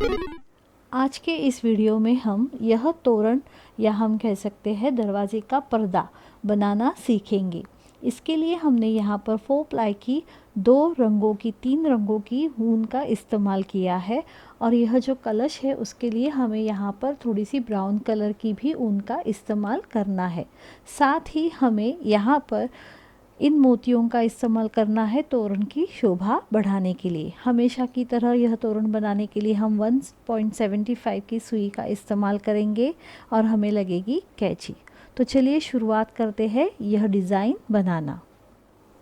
आज के इस वीडियो में हम यह तोरण या हम कह सकते हैं दरवाजे का पर्दा बनाना सीखेंगे। इसके लिए हमने यहाँ पर 4 प्लाई की 3 रंगों की ऊन का इस्तेमाल किया है और यह जो कलश है उसके लिए हमें यहाँ पर थोड़ी सी ब्राउन कलर की भी ऊन का इस्तेमाल करना है। साथ ही हमें यहाँ पर इन मोतियों का इस्तेमाल करना है तोरण की शोभा बढ़ाने के लिए। हमेशा की तरह यह तोरण बनाने के लिए हम 1.75 की सुई का इस्तेमाल करेंगे और हमें लगेगी कैंची। तो चलिए शुरुआत करते हैं यह डिज़ाइन बनाना।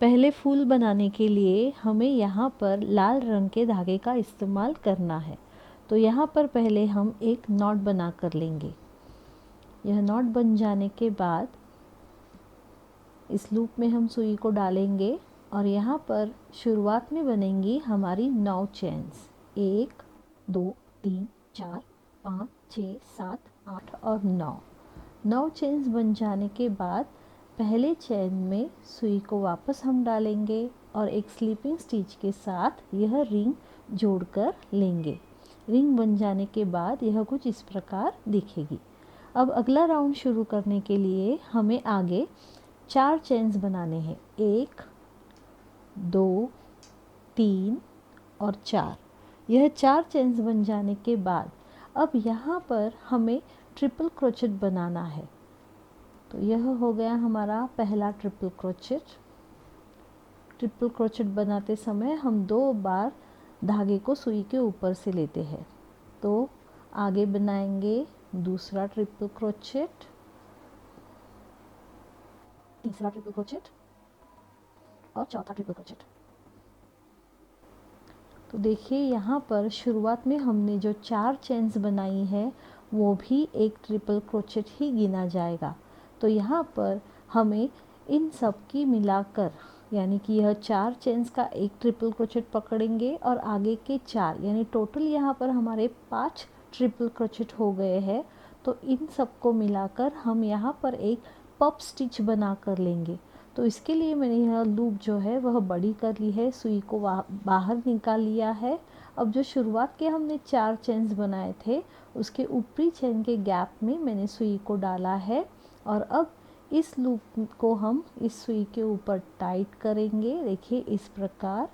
पहले फूल बनाने के लिए हमें यहाँ पर लाल रंग के धागे का इस्तेमाल करना है। तो यहाँ पर पहले हम एक नॉट बना कर लेंगे। यह नॉट बन जाने के बाद इस लूप में हम सुई को डालेंगे और यहाँ पर शुरुआत में बनेंगी हमारी 9 चेन्स। 1 2 3 4 5 6 7 8 और 9 चेन्स बन जाने के बाद पहले चेन में सुई को वापस हम डालेंगे और एक स्लीपिंग स्टिच के साथ यह रिंग जोड़कर लेंगे। रिंग बन जाने के बाद यह कुछ इस प्रकार दिखेगी। अब अगला राउंड शुरू करने के लिए हमें आगे 4 चेन्स बनाने हैं। 1 2 3 और 4। यह 4 चेन्स बन जाने के बाद अब यहाँ पर हमें ट्रिपल क्रोचेट बनाना है। तो यह हो गया हमारा पहला ट्रिपल क्रोचेट। ट्रिपल क्रोचेट बनाते समय हम 2 बार धागे को सुई के ऊपर से लेते हैं। तो आगे बनाएंगे दूसरा ट्रिपल क्रोचेट, तीसरा ट्रिपल क्रोचेट और चौथा ट्रिपल क्रोचेट। तो देखिए यहाँ पर शुरुआत में हमने जो 4 चेन्स बनाई है वो भी एक ट्रिपल क्रोचेट ही गिना जाएगा। तो यहाँ पर हमें इन सब की मिलाकर यानी कि यह 4 चेन्स का एक ट्रिपल क्रोचेट पकड़ेंगे और आगे के 4 यानी टोटल यहाँ पर हमारे 5 ट्रिपल क्रोचेट हो गए हैं। तो इन सब को मिलाकर हम यहाँ पर एक पप स्टिच बना कर लेंगे। तो इसके लिए मैंने यह लूप जो है वह बड़ी कर ली है, सुई को बाहर निकाल लिया है। अब जो शुरुआत के हमने 4 चेन्स बनाए थे उसके ऊपरी चेन के गैप में मैंने सुई को डाला है और अब इस लूप को हम इस सुई के ऊपर टाइट करेंगे, देखिए इस प्रकार।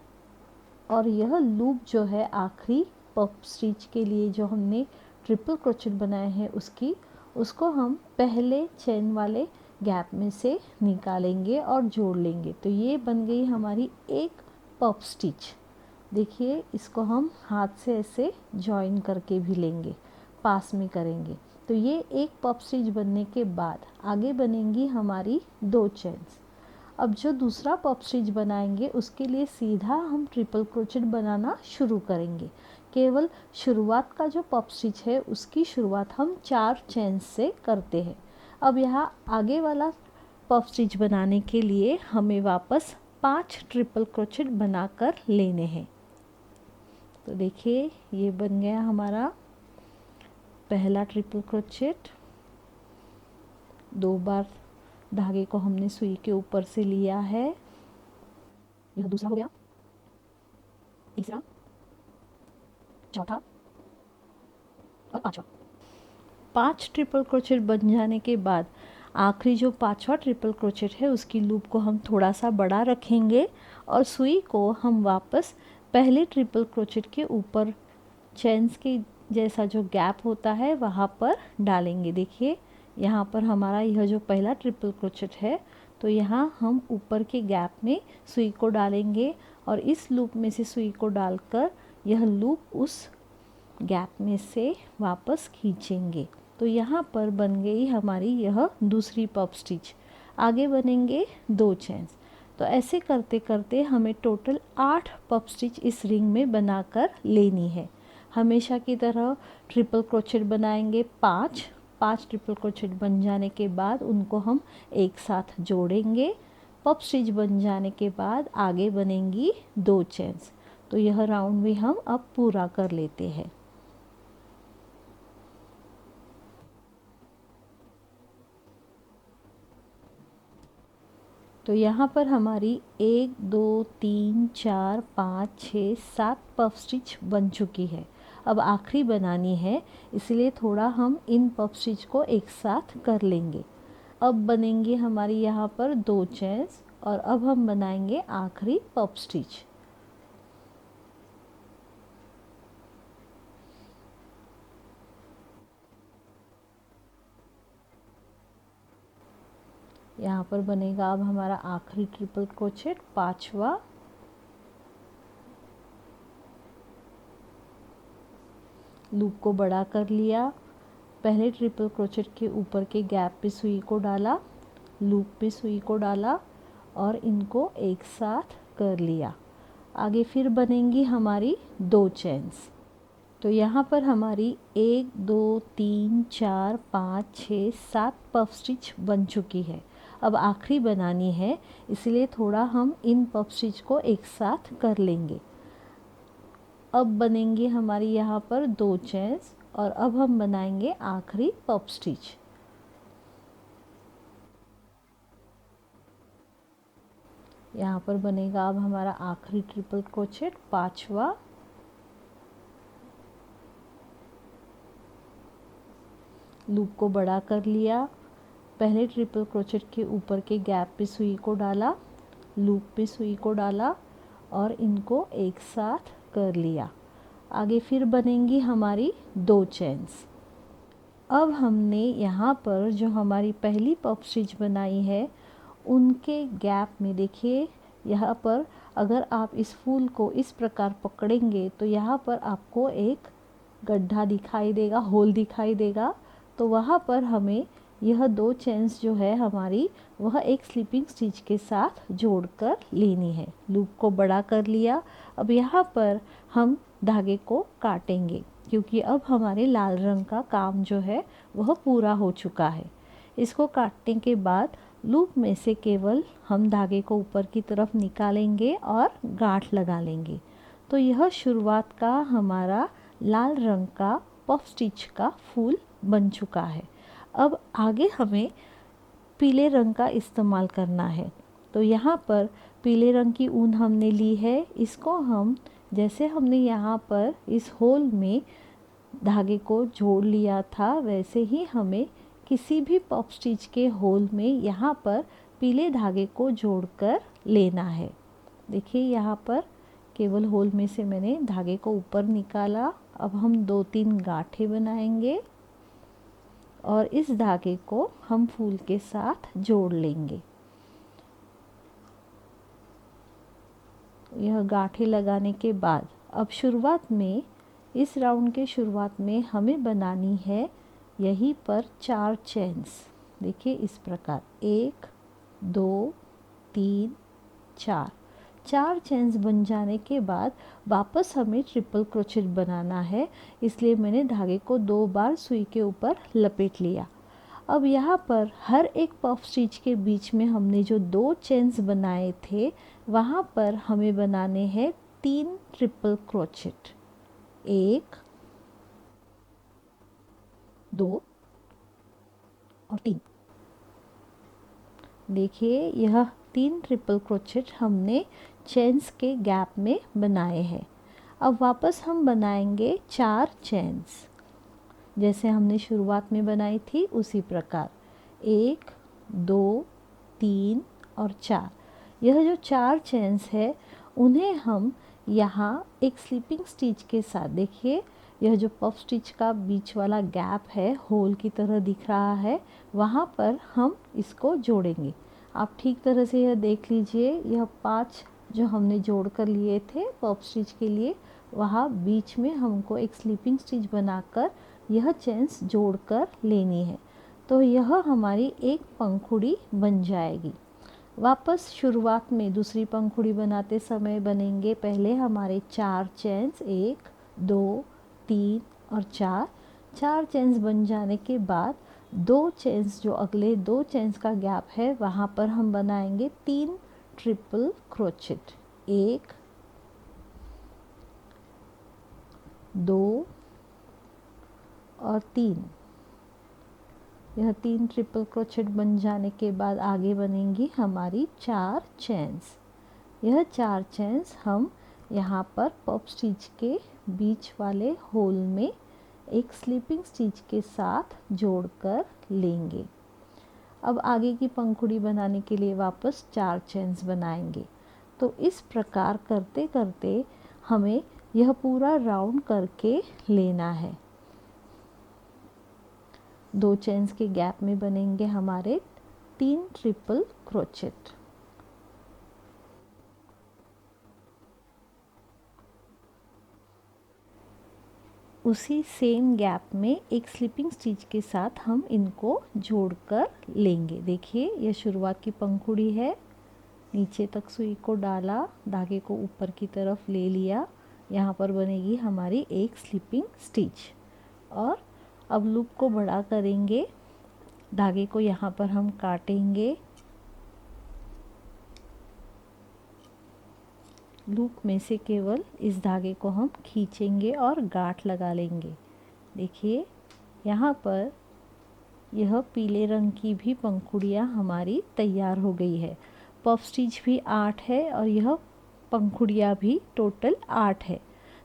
और यह लूप जो है आखिरी पप स्टिच के लिए जो हमने ट्रिपल क्रोचेट बनाए हैं उसको हम पहले चेन वाले गैप में से निकालेंगे और जोड़ लेंगे। तो ये बन गई हमारी एक पप स्टिच। देखिए इसको हम हाथ से ऐसे जॉइन करके भी लेंगे, पास में करेंगे। तो ये एक पप स्टिच बनने के बाद आगे बनेंगी हमारी 2 चेन्स। अब जो दूसरा पप स्टिच बनाएंगे उसके लिए सीधा हम ट्रिपल क्रोचेट बनाना शुरू करेंगे। केवल शुरुआत का जो पप स्टिच है उसकी शुरुआत हम 4 चेन्स से करते हैं। अब यहाँ आगे वाला पफ स्टिच बनाने के लिए हमें वापस 5 ट्रिपल क्रोचेट बनाकर लेने हैं। तो देखिए ये बन गया हमारा पहला ट्रिपल क्रोचेट। 2 बार धागे को हमने सुई के ऊपर से लिया है। यह दूसरा हो गया, तीसरा, चौथा और पांचवा। 5 ट्रिपल क्रोचेट बन जाने के बाद आखिरी जो 5वां ट्रिपल क्रोचेट है उसकी लूप को हम थोड़ा सा बड़ा रखेंगे और सुई को हम वापस पहले ट्रिपल क्रोचेट के ऊपर चेन्स के जैसा जो गैप होता है वहाँ पर डालेंगे। देखिए यहाँ पर हमारा यह जो पहला ट्रिपल क्रोचेट है तो यहाँ हम ऊपर के गैप में सुई को डालेंगे और इस लूप में से सुई को डालकर यह लूप उस गैप में से वापस खींचेंगे। तो यहाँ पर बन गई हमारी यह दूसरी पप स्टिच। आगे बनेंगे 2 चेन्स। तो ऐसे करते करते हमें टोटल 8 पप स्टिच इस रिंग में बनाकर लेनी है। हमेशा की तरह ट्रिपल क्रोचेट बनाएंगे 5 ट्रिपल क्रोचेट बन जाने के बाद उनको हम एक साथ जोड़ेंगे। पप स्टिच बन जाने के बाद आगे बनेंगी 2 चेन्स। तो यह राउंड भी हम अब पूरा कर लेते हैं। तो यहाँ पर हमारी 1 2 3 4 5 6 7 पफ स्टिच बन चुकी है। अब आखिरी बनानी है, इसलिए थोड़ा हम इन पफ स्टिच को एक साथ कर लेंगे। अब बनेंगे हमारी यहाँ पर 2 चेन्स और अब हम बनाएंगे आखिरी पफ स्टिच। यहाँ पर बनेगा अब हमारा आखिरी ट्रिपल क्रोचेट, 5वां। लूप को बड़ा कर लिया, पहले ट्रिपल क्रोचेट के ऊपर के गैप पे सुई को डाला, लूप पे सुई को डाला और इनको एक साथ कर लिया। आगे फिर बनेंगी हमारी 2 चेन्स। तो यहाँ पर हमारी 1 2 3 4 5 6 7 पफ स्टिच बन चुकी है। अब आखिरी बनानी है, इसलिए थोड़ा हम इन पफ स्टिच को एक साथ कर लेंगे। अब बनेंगे हमारी यहाँ पर 2 चेन्स और अब हम बनाएंगे आखिरी पफ स्टिच। यहाँ पर बनेगा अब हमारा आखिरी ट्रिपल क्रोचेट, 5वां। लूप को बड़ा कर लिया, पहले ट्रिपल क्रोचेट के ऊपर के गैप पे सुई को डाला, लूप पे सुई को डाला और इनको एक साथ कर लिया। आगे फिर बनेंगी हमारी 2 चेन्स। अब हमने यहाँ पर जो हमारी पहली पफ स्टिच बनाई है उनके गैप में देखिए, यहाँ पर अगर आप इस फूल को इस प्रकार पकड़ेंगे तो यहाँ पर आपको एक गड्ढा दिखाई देगा, होल दिखाई देगा। तो वहाँ पर हमें यह 2 चेन्स जो है हमारी, वह एक स्लिपिंग स्टिच के साथ जोड़कर लेनी है। लूप को बड़ा कर लिया। अब यहाँ पर हम धागे को काटेंगे क्योंकि अब हमारे लाल रंग का काम जो है वह पूरा हो चुका है। इसको काटने के बाद लूप में से केवल हम धागे को ऊपर की तरफ निकालेंगे और गांठ लगा लेंगे। तो यह शुरुआत का हमारा लाल रंग का पफ स्टिच का फूल बन चुका है। अब आगे हमें पीले रंग का इस्तेमाल करना है। तो यहाँ पर पीले रंग की ऊन हमने ली है, इसको हम जैसे हमने यहाँ पर इस होल में धागे को जोड़ लिया था वैसे ही हमें किसी भी पफ स्टिच के होल में यहाँ पर पीले धागे को जोड़कर लेना है। देखिए यहाँ पर केवल होल में से मैंने धागे को ऊपर निकाला। अब हम 2-3 गांठें बनाएंगे और इस धागे को हम फूल के साथ जोड़ लेंगे। यह गांठें लगाने के बाद अब शुरुआत में, इस राउंड के शुरुआत में हमें बनानी है यहीं पर 4 चेन्स। देखिए इस प्रकार 1 2 3 4 4 चेन्स बन जाने के बाद वापस हमें ट्रिपल क्रोचेट बनाना है, इसलिए मैंने धागे को 2 बार सुई के ऊपर लपेट लिया। अब यहाँ पर हर एक पफ स्टिच के बीच में हमने जो 2 चेन्स बनाए थे वहाँ पर हमें बनाने हैं 3 ट्रिपल क्रोचेट, 1 2 और 3। देखिए यह 3 ट्रिपल क्रोचेट हमने चेन्स के गैप में बनाए हैं। अब वापस हम बनाएंगे 4 चेन्स, जैसे हमने शुरुआत में बनाई थी उसी प्रकार 1 2 3 और 4। यह जो 4 चेन्स है उन्हें हम यहाँ एक स्लिपिंग स्टिच के साथ, देखिए यह जो पफ स्टिच का बीच वाला गैप है होल की तरह दिख रहा है, वहाँ पर हम इसको जोड़ेंगे। आप ठीक तरह से यह देख लीजिए, यह 5 जो हमने जोड़ कर लिए थे पफ स्टिच के लिए, वहाँ बीच में हमको एक स्लिपिंग स्टिच बनाकर यह चेन्स जोड़कर लेनी है। तो यह हमारी एक पंखुड़ी बन जाएगी। वापस शुरुआत में दूसरी पंखुड़ी बनाते समय बनेंगे पहले हमारे 4 चेन्स, 1 2 3 और 4। 4 चेन्स बन जाने के बाद 2 चेन्स, जो अगले 2 चेन्स का गैप है वहाँ पर हम बनाएंगे 3 ट्रिपल क्रोचेट, 1 2 और 3। यह 3 ट्रिपल क्रोचेट बन जाने के बाद आगे बनेंगी हमारी 4 चेन्स। यह 4 चेन्स हम यहाँ पर पफ स्टिच के बीच वाले होल में एक स्लिपिंग स्टिच के साथ जोड़कर लेंगे। अब आगे की पंखुड़ी बनाने के लिए वापस 4 चेन्स बनाएंगे। तो इस प्रकार करते करते हमें यह पूरा राउंड करके लेना है। 2 चेन्स के गैप में बनेंगे हमारे 3 ट्रिपल क्रोचेट। उसी सेम गैप में एक स्लिपिंग स्टिच के साथ हम इनको जोड़कर लेंगे। देखिए यह शुरुआत की पंखुड़ी है, नीचे तक सुई को डाला, धागे को ऊपर की तरफ ले लिया, यहाँ पर बनेगी हमारी एक स्लिपिंग स्टिच। और अब लूप को बड़ा करेंगे, धागे को यहाँ पर हम काटेंगे, लूप में से केवल इस धागे को हम खींचेंगे और गांठ लगा लेंगे। देखिए यहाँ पर यह पीले रंग की भी पंखुड़ियाँ हमारी तैयार हो गई है। पफ स्टिच भी 8 है और यह पंखुड़ियाँ भी टोटल 8 है।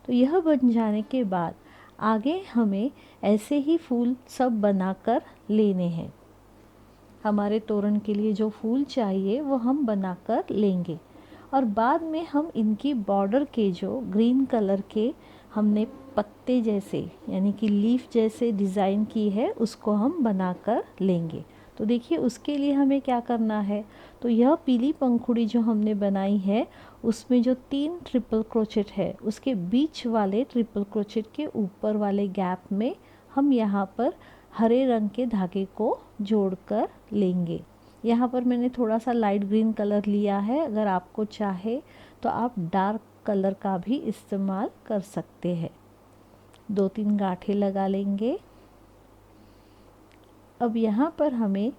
तो यह बन जाने के बाद आगे हमें ऐसे ही फूल सब बनाकर लेने हैं। हमारे तोरण के लिए जो फूल चाहिए वो हम बनाकर लेंगे और बाद में हम इनकी बॉर्डर के जो ग्रीन कलर के हमने पत्ते जैसे यानी कि लीफ जैसे डिज़ाइन की है उसको हम बनाकर लेंगे। तो देखिए उसके लिए हमें क्या करना है, तो यह पीली पंखुड़ी जो हमने बनाई है उसमें जो 3 ट्रिपल क्रोचेट है उसके बीच वाले ट्रिपल क्रोचेट के ऊपर वाले गैप में हम यहाँ पर हरे रंग के धागे को जोड़कर लेंगे। यहाँ पर मैंने थोड़ा सा लाइट ग्रीन कलर लिया है, अगर आपको चाहे तो आप डार्क कलर का भी इस्तेमाल कर सकते हैं। 2-3 गांठें लगा लेंगे। अब यहाँ पर हमें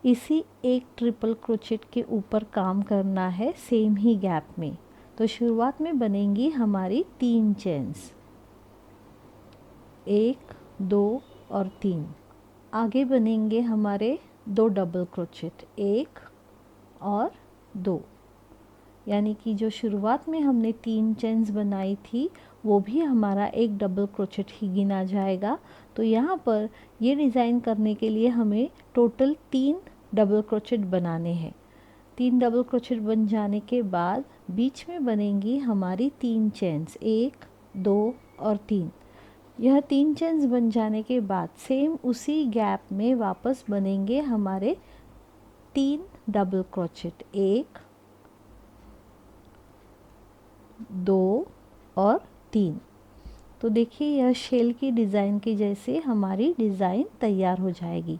इसी एक ट्रिपल क्रोचेट के ऊपर काम करना है सेम ही गैप में। तो शुरुआत में बनेंगी हमारी 3 चेन्स, 1, 2 और 3। आगे बनेंगे हमारे 2 डबल क्रोचेट, 1 और 2, यानी कि जो शुरुआत में हमने 3 चेन्स बनाई थी वो भी हमारा एक डबल क्रोचेट ही गिना जाएगा। तो यहाँ पर ये डिज़ाइन करने के लिए हमें टोटल 3 डबल क्रोचेट बनाने हैं। 3 डबल क्रोचेट बन जाने के बाद बीच में बनेंगी हमारी 3 चेन्स, 1, 2 और 3। यह 3 चेन्स बन जाने के बाद सेम उसी गैप में वापस बनेंगे हमारे 3 डबल क्रोचेट, 1, 2 और 3। तो देखिए यह शेल की डिज़ाइन की जैसे हमारी डिज़ाइन तैयार हो जाएगी।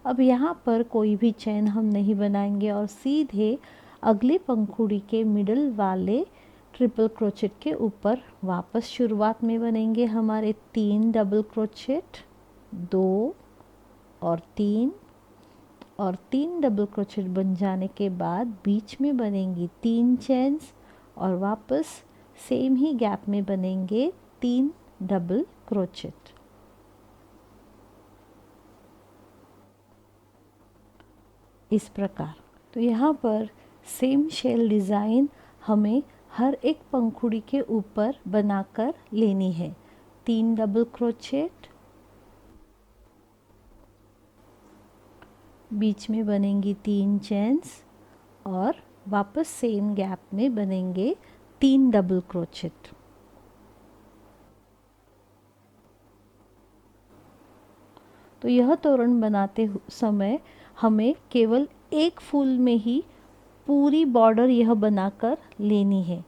अब यहाँ पर कोई भी चैन हम नहीं बनाएंगे और सीधे अगली पंखुड़ी के मिडल वाले ट्रिपल क्रोचेट के ऊपर वापस शुरुआत में बनेंगे हमारे 3 डबल क्रोचेट, 2 और 3 डबल क्रोचेट बन जाने के बाद बीच में बनेंगी 3 चेन्स और वापस सेम ही गैप में बनेंगे 3 डबल क्रोचेट। इस प्रकार तो यहाँ पर सेम शेल डिज़ाइन हमें हर एक पंखुड़ी के ऊपर बनाकर लेनी है। 3 डबल क्रोचेट, बीच में बनेंगी 3 चेन्स और वापस सेम गैप में बनेंगे 3 डबल क्रोचेट। तो यह तोरण बनाते समय हमें केवल एक फूल में ही पूरी बॉर्डर यह बनाकर लेनी है।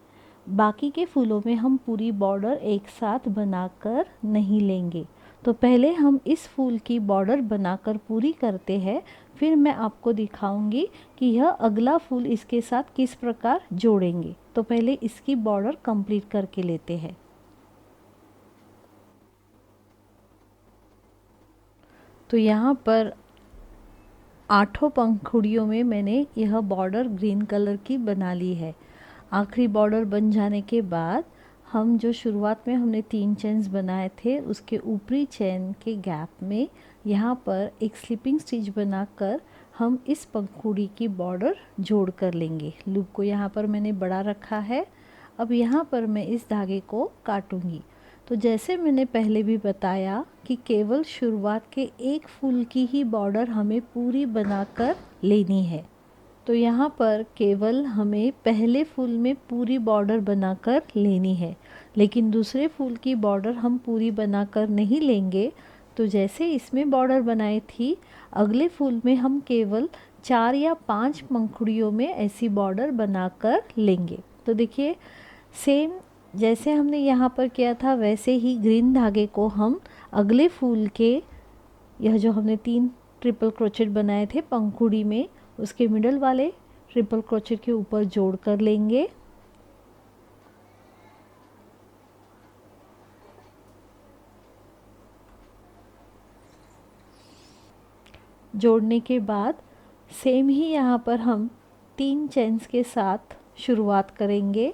बाकी के फूलों में हम पूरी बॉर्डर एक साथ बनाकर नहीं लेंगे। तो पहले हम इस फूल की बॉर्डर बनाकर पूरी करते हैं, फिर मैं आपको दिखाऊंगी कि यह अगला फूल इसके साथ किस प्रकार जोड़ेंगे। तो पहले इसकी बॉर्डर कंप्लीट करके लेते हैं। तो यहाँ पर 8 पंखुड़ियों में मैंने यह बॉर्डर ग्रीन कलर की बना ली है। आखिरी बॉर्डर बन जाने के बाद हम जो शुरुआत में हमने 3 चेन्स बनाए थे उसके ऊपरी चेन के गैप में यहाँ पर एक स्लिपिंग स्टिच बनाकर हम इस पंखुड़ी की बॉर्डर जोड़ कर लेंगे। लूप को यहाँ पर मैंने बड़ा रखा है। अब यहाँ पर मैं इस धागे को काटूंगी। तो जैसे मैंने पहले भी बताया कि केवल शुरुआत के एक फूल की ही बॉर्डर हमें पूरी बनाकर लेनी है। तो यहाँ पर केवल हमें पहले फूल में पूरी बॉर्डर बनाकर लेनी है, लेकिन दूसरे फूल की बॉर्डर हम पूरी बनाकर नहीं लेंगे। तो जैसे इसमें बॉर्डर बनाई थी, अगले फूल में हम केवल 4 या 5 पंखुड़ियों में ऐसी बॉर्डर बनाकर लेंगे। तो देखिए, सेम जैसे हमने यहाँ पर किया था वैसे ही ग्रीन धागे को हम अगले फूल के, यह जो हमने 3 ट्रिपल क्रोचेट बनाए थे पंखुड़ी में, उसके मिडल वाले ट्रिपल क्रोचेट के ऊपर जोड़ कर लेंगे। जोड़ने के बाद सेम ही यहाँ पर हम 3 चेन्स के साथ शुरुआत करेंगे।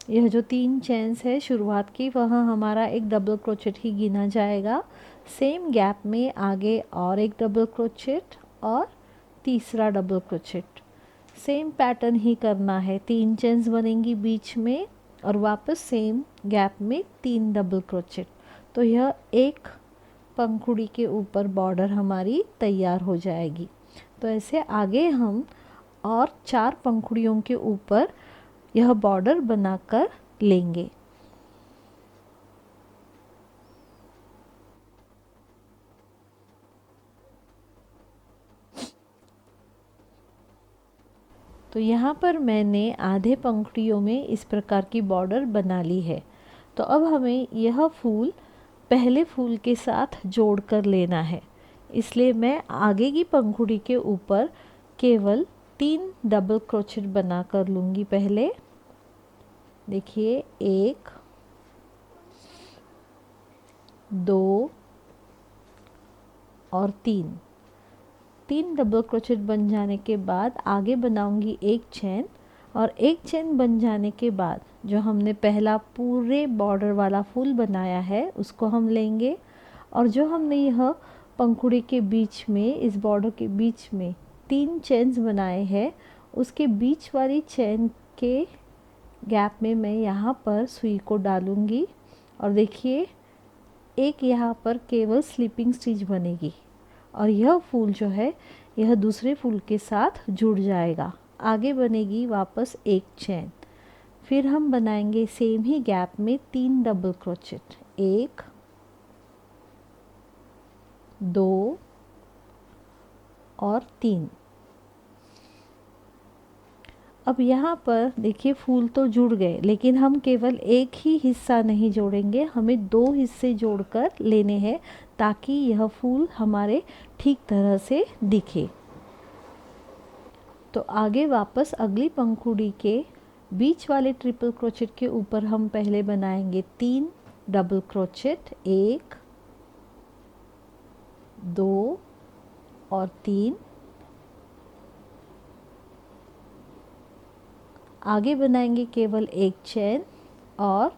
यह जो 3 चेन्स है शुरुआत की, वह हमारा एक डबल क्रोचेट ही गिना जाएगा। सेम गैप में आगे और एक डबल क्रोचेट और तीसरा डबल क्रोचेट। सेम पैटर्न ही करना है, 3 चेन्स बनेंगी बीच में और वापस सेम गैप में 3 डबल क्रोचेट। तो यह एक पंखुड़ी के ऊपर बॉर्डर हमारी तैयार हो जाएगी। तो ऐसे आगे हम और 4 पंखुड़ियों के ऊपर यह बॉर्डर बनाकर लेंगे। तो यहाँ पर मैंने आधे पंखुड़ियों में इस प्रकार की बॉर्डर बना ली है। तो अब हमें यह फूल पहले फूल के साथ जोड़ कर लेना है, इसलिए मैं आगे की पंखुड़ी के ऊपर केवल 3 डबल क्रोचेट बना कर लूँगी। पहले देखिए, 1 2 और 3 डबल क्रोचेट बन जाने के बाद आगे बनाऊंगी एक चेन, और एक चेन बन जाने के बाद जो हमने पहला पूरे बॉर्डर वाला फूल बनाया है उसको हम लेंगे, और जो हमने यह पंखुड़ी के बीच में, इस बॉर्डर के बीच में 3 चेन्स बनाए हैं, उसके बीच वाली चेन के गैप में मैं यहाँ पर सुई को डालूँगी। और देखिए, एक यहाँ पर केवल स्लिपिंग स्टिच बनेगी और यह फूल जो है यह दूसरे फूल के साथ जुड़ जाएगा। आगे बनेगी वापस एक चेन, फिर हम बनाएंगे सेम ही गैप में 3 डबल क्रोचेट, 1 2 और 3। अब यहाँ पर देखिए, फूल तो जुड़ गए, लेकिन हम केवल एक ही हिस्सा नहीं जोड़ेंगे, हमें 2 हिस्से जोड़कर लेने हैं ताकि यह फूल हमारे ठीक तरह से दिखे। तो आगे वापस अगली पंखुड़ी के बीच वाले ट्रिपल क्रोचेट के ऊपर हम पहले बनाएंगे 3 डबल क्रोचेट, 1 2 और 3। आगे बनाएंगे केवल एक चेन, और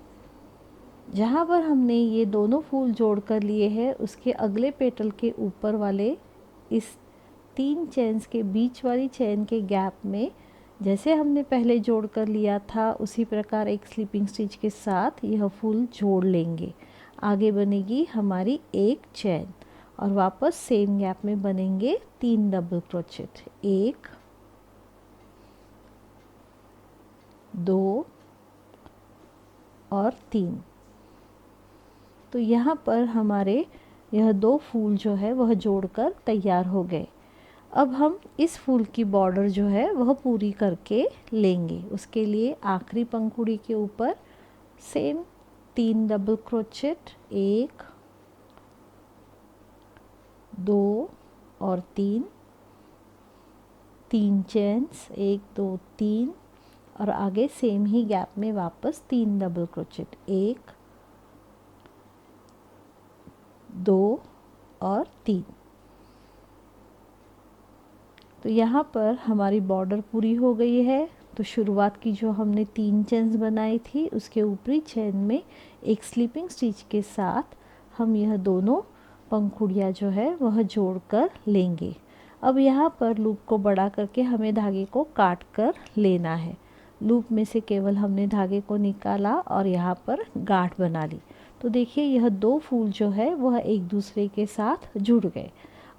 जहाँ पर हमने ये दोनों फूल जोड़ कर लिए हैं उसके अगले पेटल के ऊपर वाले इस 3 चेन्स के बीच वाली चेन के गैप में, जैसे हमने पहले जोड़ कर लिया था उसी प्रकार एक स्लिपिंग स्टिच के साथ यह फूल जोड़ लेंगे। आगे बनेगी हमारी एक चेन और वापस सेम गैप में बनेंगे 3 डबल क्रोचेट, 1 2 और 3। तो यहाँ पर हमारे यह 2 फूल जो है वह जोड़कर तैयार हो गए। अब हम इस फूल की बॉर्डर जो है वह पूरी करके लेंगे। उसके लिए आखिरी पंखुड़ी के ऊपर सेम 3 डबल क्रोचेट, 1 2 और 3 चेन्स, 1 2 3, और आगे सेम ही गैप में वापस 3 डबल क्रोचेट, 1 2 और 3। तो यहाँ पर हमारी बॉर्डर पूरी हो गई है। तो शुरुआत की जो हमने 3 चेन्स बनाई थी उसके ऊपरी चेन में एक स्लिपिंग स्टिच के साथ हम यह दोनों पंखुड़ियाँ जो है वह जोड़कर लेंगे। अब यहाँ पर लूप को बड़ा करके हमें धागे को काट कर लेना है। लूप में से केवल हमने धागे को निकाला और यहाँ पर गांठ बना ली। तो देखिए यह 2 फूल जो है वह एक दूसरे के साथ जुड़ गए।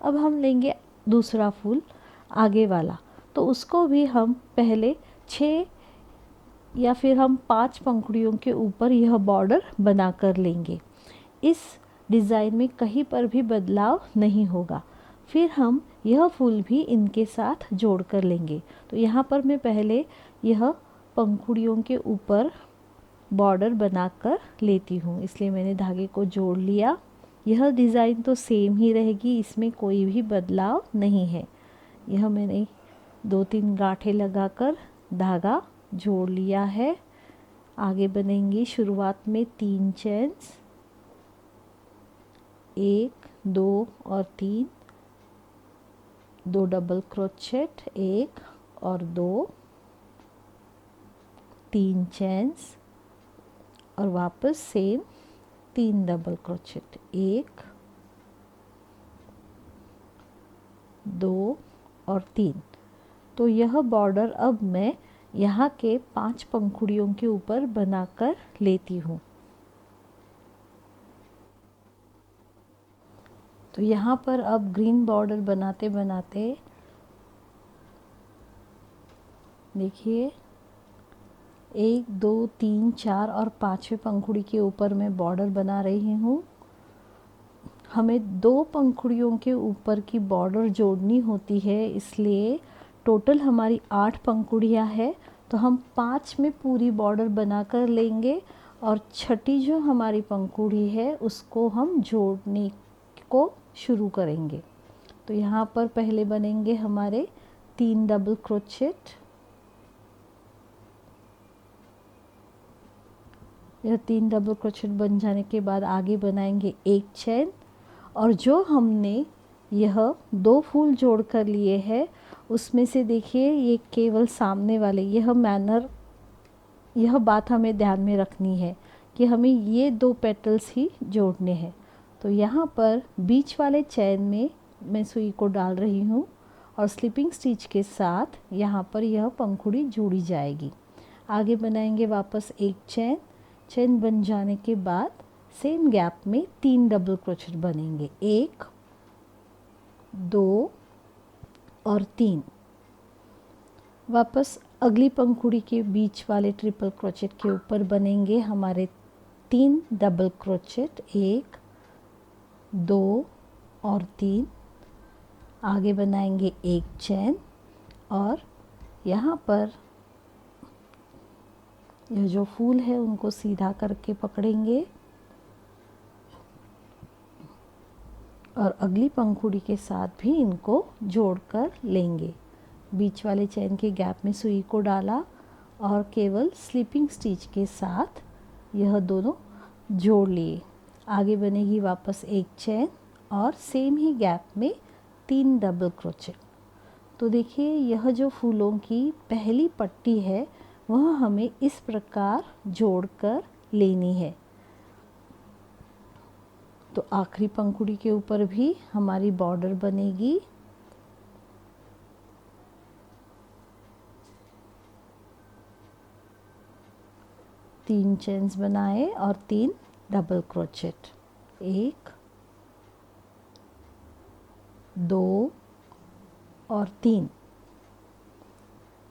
अब हम लेंगे दूसरा फूल आगे वाला, तो उसको भी हम पहले 6 या फिर हम 5 पंखुड़ियों के ऊपर यह बॉर्डर बना कर लेंगे। इस डिज़ाइन में कहीं पर भी बदलाव नहीं होगा। फिर हम यह फूल भी इनके साथ जोड़ कर लेंगे। तो यहाँ पर मैं पहले यह पंखुड़ियों के ऊपर बॉर्डर बनाकर लेती हूँ, इसलिए मैंने धागे को जोड़ लिया। यह डिज़ाइन तो सेम ही रहेगी, इसमें कोई भी बदलाव नहीं है। यह मैंने 2-3 गांठें लगाकर धागा जोड़ लिया है। आगे बनेंगी शुरुआत में 3 चेन्स, 1, 2 और 3, 2 डबल क्रोचेट, 1 और 2, 3 चेन्स और वापस सेम 3 डबल क्रोचेट, 1, 2 और 3। तो यह बॉर्डर अब मैं यहाँ के 5 पंखुड़ियों के ऊपर बनाकर लेती हूँ। तो यहाँ पर अब ग्रीन बॉर्डर बनाते बनाते देखिए 1, 2, 3, 4 और 5वें पंखुड़ी के ऊपर मैं बॉर्डर बना रही हूँ। हमें 2 पंखुड़ियों के ऊपर की बॉर्डर जोड़नी होती है, इसलिए टोटल हमारी 8 पंखुड़ियाँ है। तो हम 5 में पूरी बॉर्डर बना कर लेंगे और छठी जो हमारी पंखुड़ी है उसको हम जोड़ने को शुरू करेंगे। तो यहाँ पर पहले बनेंगे हमारे 3 डबल क्रोचेट। यह 3 डबल क्रोचेट बन जाने के बाद आगे बनाएंगे 1 चेन, और जो हमने यह 2 फूल जोड़ कर लिए हैं उसमें से देखिए ये केवल सामने वाले, यह बात हमें ध्यान में रखनी है कि हमें ये 2 पेटल्स ही जोड़ने हैं। तो यहाँ पर बीच वाले चैन में मैं सुई को डाल रही हूँ और स्लिपिंग स्टिच के साथ यहाँ पर यह पंखुड़ी जोड़ी जाएगी। आगे बनाएंगे वापस 1 चैन। चैन बन जाने के बाद सेम गैप में 3 डबल क्रोचेट बनेंगे, 1, 2 और 3। वापस अगली पंखुड़ी के बीच वाले ट्रिपल क्रोचेट के ऊपर बनेंगे हमारे 3 डबल क्रोचेट, 1, 2 और 3। आगे बनाएंगे 1 चैन और यहाँ पर यह जो फूल है उनको सीधा करके पकड़ेंगे और अगली पंखुड़ी के साथ भी इनको जोड़कर लेंगे। बीच वाले चैन के गैप में सुई को डाला और केवल स्लिपिंग स्टिच के साथ यह दोनों जोड़ लिए। आगे बनेगी वापस 1 चैन और सेम ही गैप में 3 डबल क्रोचेट। तो देखिए यह जो फूलों की पहली पट्टी है वह हमें इस प्रकार जोड़कर लेनी है। तो आखिरी पंखुड़ी के ऊपर भी हमारी बॉर्डर बनेगी। तीन चेन्स बनाए और 3 डबल क्रोचेट, 1, 2 और 3।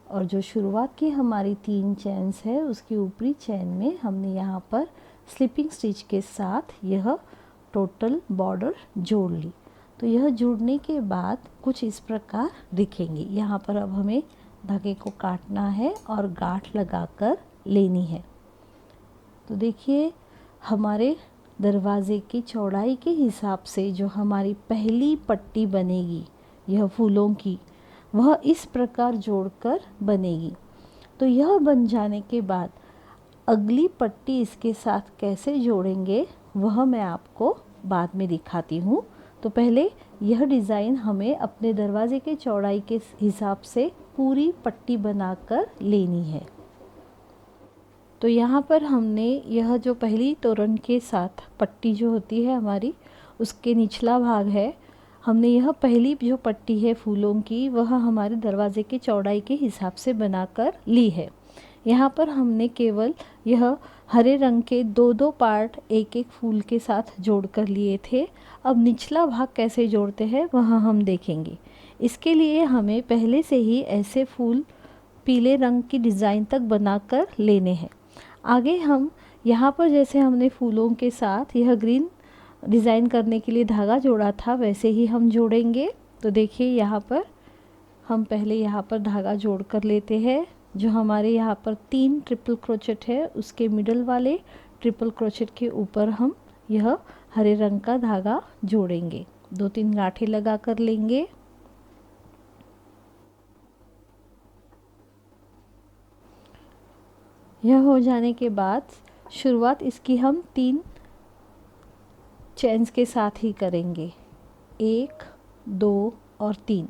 और जो शुरुआत की हमारी 3 चेन्स है उसकी ऊपरी चेन में हमने यहाँ पर स्लिपिंग स्टिच के साथ यह टोटल बॉर्डर जोड़ ली। तो यह जुड़ने के बाद कुछ इस प्रकार दिखेंगी। यहाँ पर अब हमें धागे को काटना है और गांठ लगाकर लेनी है। तो देखिए हमारे दरवाज़े की चौड़ाई के हिसाब से जो हमारी पहली पट्टी बनेगी यह फूलों की, वह इस प्रकार जोड़कर बनेगी। तो यह बन जाने के बाद अगली पट्टी इसके साथ कैसे जोड़ेंगे वह मैं आपको बाद में दिखाती हूँ। तो पहले यह डिज़ाइन हमें अपने दरवाजे के चौड़ाई के हिसाब से पूरी पट्टी बनाकर लेनी है। तो यहाँ पर हमने यह जो पहली तोरण के साथ पट्टी जो होती है हमारी, उसके निचला भाग है, हमने यह पहली जो पट्टी है फूलों की वह हमारे दरवाजे के चौड़ाई के हिसाब से बनाकर ली है। यहाँ पर हमने केवल यह हरे रंग के दो दो पार्ट एक एक फूल के साथ जोड़ कर लिए थे। अब निचला भाग कैसे जोड़ते हैं वह हम देखेंगे। इसके लिए हमें पहले से ही ऐसे फूल पीले रंग की डिज़ाइन तक बनाकर लेने हैं। आगे हम यहाँ पर जैसे हमने फूलों के साथ यह ग्रीन डिज़ाइन करने के लिए धागा जोड़ा था वैसे ही हम जोड़ेंगे। तो देखिए यहाँ पर हम पहले यहाँ पर धागा जोड़ कर लेते हैं। जो हमारे यहाँ पर 3 ट्रिपल क्रोचेट है उसके मिडल वाले ट्रिपल क्रोचेट के ऊपर हम यह हरे रंग का धागा जोड़ेंगे। 2-3 गांठें लगा कर लेंगे। यह हो जाने के बाद शुरुआत इसकी हम 3 चेन्स के साथ ही करेंगे, 1, 2 और 3।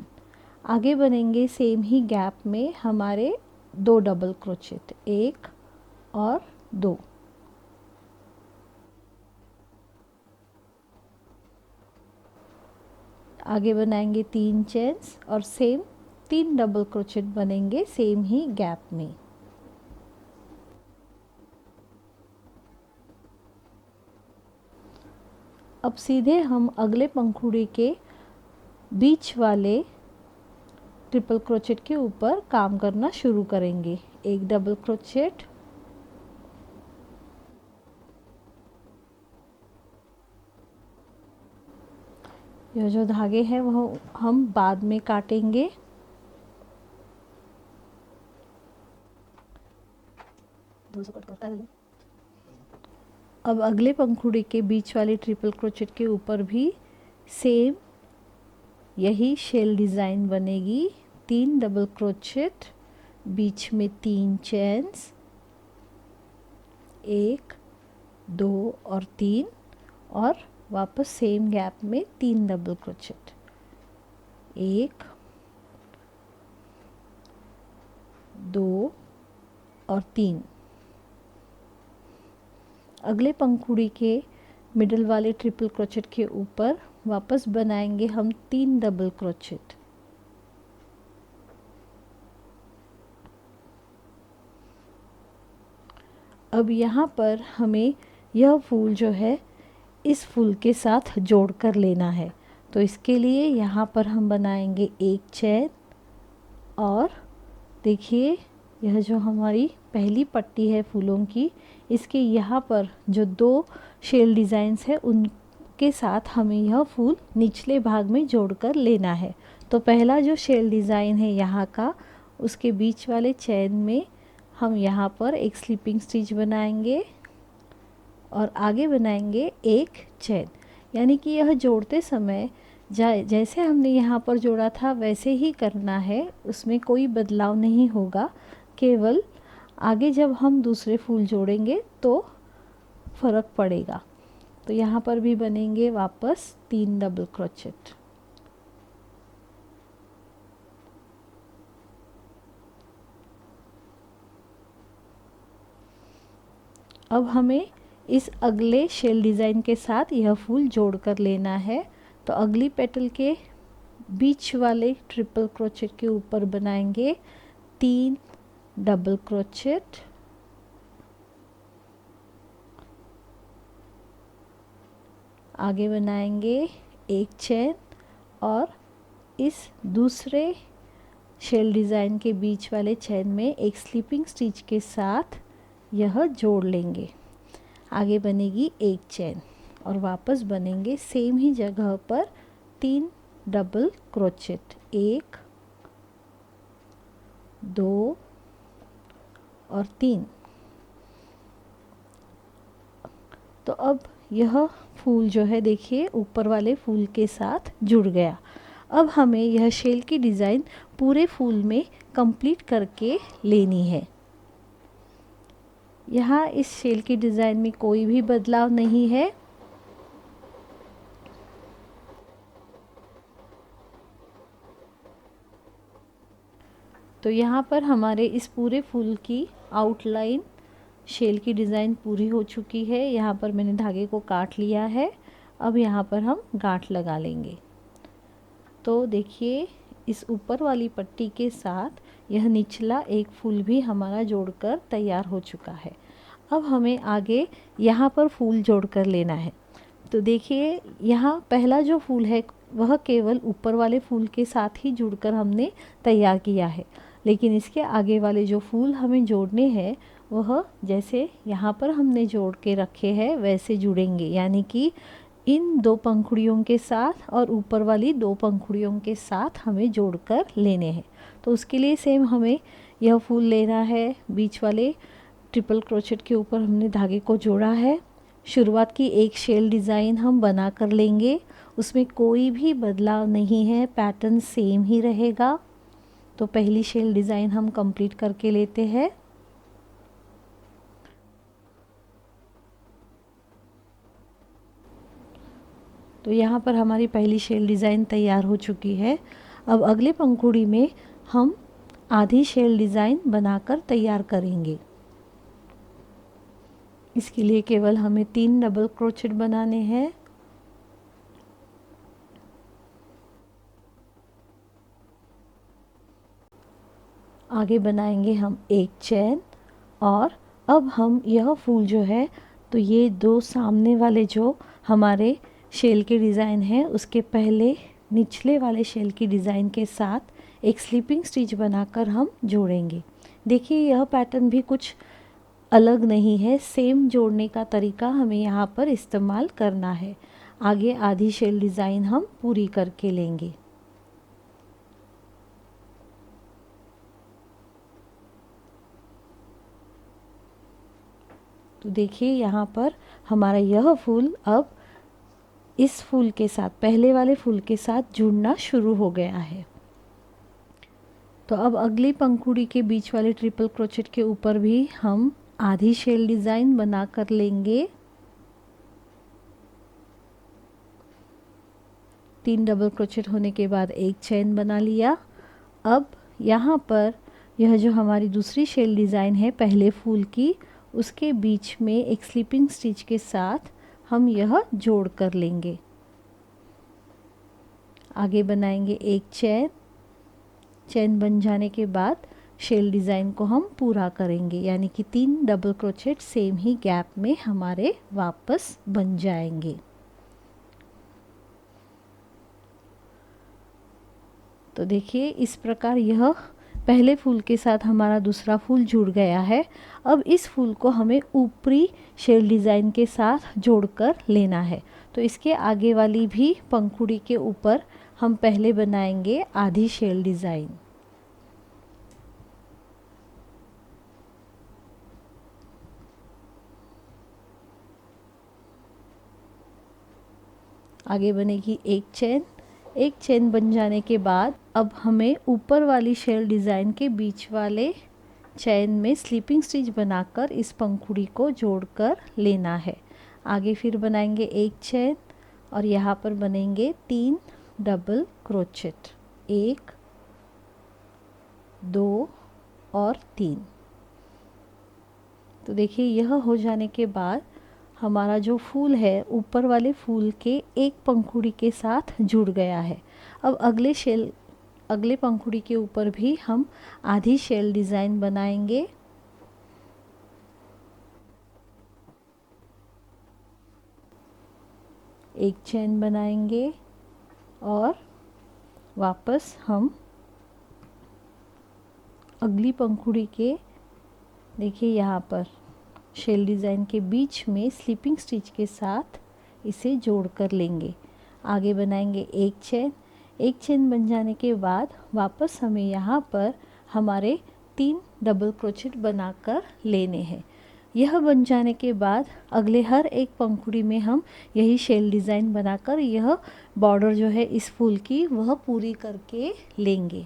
आगे बनेंगे सेम ही गैप में हमारे 2 डबल क्रोचेट, 1 और 2। आगे बनाएंगे 3 चेन्स और सेम 3 डबल क्रोचेट बनेंगे सेम ही गैप में। अब सीधे हम अगले पंखुड़ी के बीच वाले ट्रिपल क्रोचेट के ऊपर काम करना शुरू करेंगे। 1 डबल क्रोचेट, यह जो धागे हैं वह हम बाद में काटेंगे। अब अगले पंखुड़ी के बीच वाले ट्रिपल क्रोचेट के ऊपर भी सेम यही शेल डिज़ाइन बनेगी। 3 डबल क्रोचेट, बीच में 3 चेन्स, 1, 2 और 3 और वापस सेम गैप में 3 डबल क्रोचेट, 1, 2 और 3। अगले पंखुड़ी के मिडल वाले ट्रिपल क्रोचेट के ऊपर वापस बनाएंगे हम 3 डबल क्रोचेट। अब यहाँ पर हमें यह फूल जो है इस फूल के साथ जोड़ कर लेना है। तो इसके लिए यहाँ पर हम बनाएंगे 1 चेन और देखिए यह जो हमारी पहली पट्टी है फूलों की, इसके यहाँ पर जो 2 शेल डिज़ाइंस है उनके साथ हमें यह फूल निचले भाग में जोड़कर लेना है। तो पहला जो शेल डिज़ाइन है यहाँ का, उसके बीच वाले चैन में हम यहाँ पर एक स्लिपिंग स्टिच बनाएंगे और आगे बनाएंगे 1 चैन। यानी कि यह जोड़ते समय जैसे हमने यहाँ पर जोड़ा था वैसे ही करना है, उसमें कोई बदलाव नहीं होगा। केवल आगे जब हम दूसरे फूल जोड़ेंगे तो फ़र्क पड़ेगा। तो यहाँ पर भी बनेंगे वापस 3 डबल क्रोचेट। अब हमें इस अगले शेल डिज़ाइन के साथ यह फूल जोड़ कर लेना है। तो अगली पेटल के बीच वाले ट्रिपल क्रोचेट के ऊपर बनाएंगे 3 डबल क्रोचेट, आगे बनाएंगे 1 चेन और इस दूसरे शेल डिज़ाइन के बीच वाले चेन में एक स्लिपिंग स्टिच के साथ यह जोड़ लेंगे। आगे बनेगी 1 चेन और वापस बनेंगे सेम ही जगह पर 3 डबल क्रोचेट, 1, 2 और 3। तो अब यह फूल जो है देखिए ऊपर वाले फूल के साथ जुड़ गया। अब हमें यह शेल की डिज़ाइन पूरे फूल में कंप्लीट करके लेनी है। यहाँ इस शेल की डिज़ाइन में कोई भी बदलाव नहीं है। तो यहाँ पर हमारे इस पूरे फूल की आउटलाइन शेल की डिज़ाइन पूरी हो चुकी है। यहाँ पर मैंने धागे को काट लिया है। अब यहाँ पर हम गांठ लगा लेंगे। तो देखिए इस ऊपर वाली पट्टी के साथ यह निचला एक फूल भी हमारा जोड़कर तैयार हो चुका है। अब हमें आगे यहाँ पर फूल जोड़कर लेना है। तो देखिए यहाँ पहला जो फूल है वह केवल ऊपर वाले फूल के साथ ही जुड़कर हमने तैयार किया है, लेकिन इसके आगे वाले जो फूल हमें जोड़ने हैं वह जैसे यहाँ पर हमने जोड़ के रखे हैं वैसे जुड़ेंगे, यानी कि इन 2 पंखुड़ियों के साथ और ऊपर वाली 2 पंखुड़ियों के साथ हमें जोड़कर लेने हैं। तो उसके लिए सेम हमें यह फूल लेना है, बीच वाले ट्रिपल क्रोचेट के ऊपर हमने धागे को जोड़ा है। शुरुआत की एक शेल डिज़ाइन हम बना कर लेंगे, उसमें कोई भी बदलाव नहीं है, पैटर्न सेम ही रहेगा। तो पहली शेल डिज़ाइन हम कंप्लीट करके लेते हैं। तो यहाँ पर हमारी पहली शेल डिज़ाइन तैयार हो चुकी है। अब अगले पंखुड़ी में हम आधी शेल डिज़ाइन बनाकर तैयार करेंगे। इसके लिए केवल हमें 3 डबल क्रोचेट बनाने हैं। आगे बनाएंगे हम एक चैन, और अब हम यह फूल जो है तो ये 2 सामने वाले जो हमारे शेल के डिज़ाइन है उसके पहले निचले वाले शेल की डिज़ाइन के साथ एक स्लीपिंग स्टिच बनाकर हम जोड़ेंगे। देखिए यह पैटर्न भी कुछ अलग नहीं है, सेम जोड़ने का तरीका हमें यहाँ पर इस्तेमाल करना है। आगे आधी शेल डिज़ाइन हम पूरी करके लेंगे। तो देखिए यहाँ पर हमारा यह फूल अब इस फूल के साथ, पहले वाले फूल के साथ जुड़ना शुरू हो गया है। तो अब अगली पंखुड़ी के बीच वाले ट्रिपल क्रोचेट के ऊपर भी हम आधी शेल डिज़ाइन बना कर लेंगे। 3 डबल क्रोचेट होने के बाद एक चेन बना लिया। अब यहाँ पर यह जो हमारी दूसरी शेल डिज़ाइन है पहले फूल की, उसके बीच में एक स्लीपिंग स्टिच के साथ हम यह जोड़ कर लेंगे। आगे बनाएंगे एक चैन, चैन बन जाने के बाद शेल डिज़ाइन को हम पूरा करेंगे, यानी कि 3 डबल क्रोचेट सेम ही गैप में हमारे वापस बन जाएंगे। तो देखिए इस प्रकार यह पहले फूल के साथ हमारा दूसरा फूल जुड़ गया है। अब इस फूल को हमें ऊपरी शेल डिज़ाइन के साथ जोड़कर लेना है। तो इसके आगे वाली भी पंखुड़ी के ऊपर हम पहले बनाएंगे आधी शेल डिज़ाइन। आगे बनेगी एक चेन। एक चेन बन जाने के बाद अब हमें ऊपर वाली शेल डिज़ाइन के बीच वाले चैन में स्लीपिंग स्टिच बनाकर इस पंखुड़ी को जोड़कर लेना है। आगे फिर बनाएंगे एक चेन और यहाँ पर बनेंगे 3 डबल क्रोचेट, 1 2 और 3। तो देखिए यह हो जाने के बाद हमारा जो फूल है ऊपर वाले फूल के एक पंखुड़ी के साथ जुड़ गया है। अब अगले पंखुड़ी के ऊपर भी हम आधी शेल डिज़ाइन बनाएंगे। एक चैन बनाएंगे और वापस हम अगली पंखुड़ी के, देखिए यहाँ पर शेल डिज़ाइन के बीच में स्लीपिंग स्टिच के साथ इसे जोड़ कर लेंगे। आगे बनाएंगे एक चेन बन जाने के बाद वापस हमें यहाँ पर हमारे 3 डबल क्रोचेट बनाकर लेने हैं। यह बन जाने के बाद अगले हर एक पंखुड़ी में हम यही शेल डिज़ाइन बनाकर यह बॉर्डर जो है इस फूल की वह पूरी करके लेंगे।